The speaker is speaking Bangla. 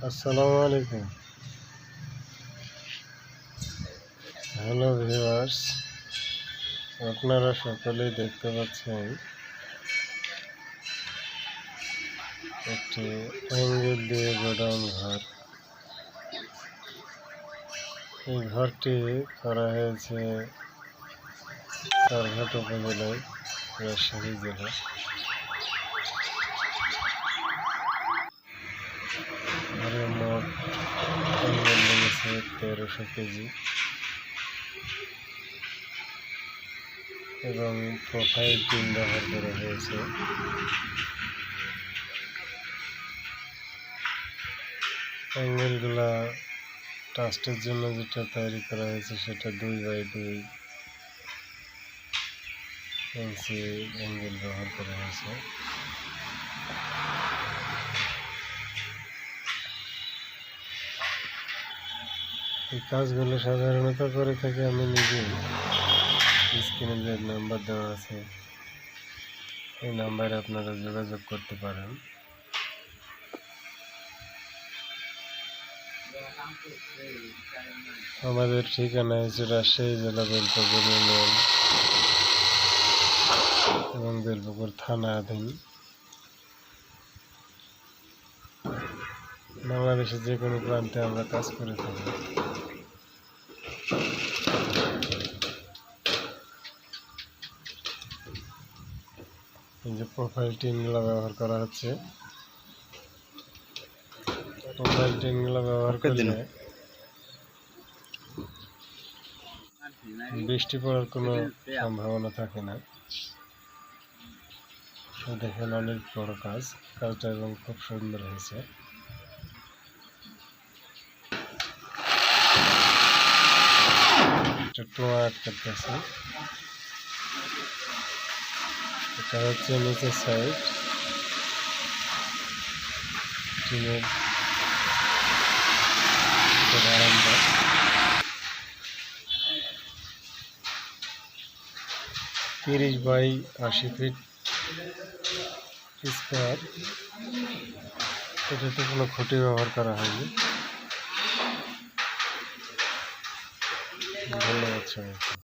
আসসালামু আলাইকুম। হ্যালো ভিউয়ার্স, আপনারা সকলেই দেখতে পাচ্ছেন একটি অ্যাঙ্গেল দিয়ে গোডাউন ঘর। এই ঘরটি করা হয়েছে সরঘাট উপজেলায়, রাজশাহী জেলা। ঘরের মোট অ্যাঙ্গেল লেগেছে 1300 কেজি এবং প্রোফাইল টিন ব্যবহার করা হয়েছে। অ্যাঙ্গেলগুলা ট্রাস্টের জন্য যেটা তৈরি করা হয়েছে সেটা 2x2 ইঞ্চি অ্যাঙ্গেল ব্যবহার করা হয়েছে। এই কাজগুলো সাধারণত করে থাকি আমি নিজে। স্ক্রিনে যে নাম্বার দেওয়া আছে এই নাম্বারে আপনারা যোগাযোগ করতে পারেন। আমাদের ঠিকানা হচ্ছে রাজশাহী জেলা বেলপুকুর ইউনিয়ন এবং বেলপুকুর থানাধীন। বাংলাদেশের যে কোনো প্রান্তে আমরা কাজ করে থাকি। এই যে প্রোফাইল টিনগুলো ব্যবহার করা হচ্ছে। প্রোফাইল টিনগুলো ব্যবহার করলে বৃষ্টি পড়ার কোনো সম্ভাবনা থাকে না। দেখেন অনেক বড় কাজটা এবং খুব সুন্দর হয়েছে। টোয়া আটকাতেছে। এটা হচ্ছে নিচের সাইড টিনের বারান্দা। 30 বাই 80 ফিট স্কোয়ার। এটাতে কোনো খুঁটি ব্যবহার করা হয়নি। ধন্যবাদ সবাইকে।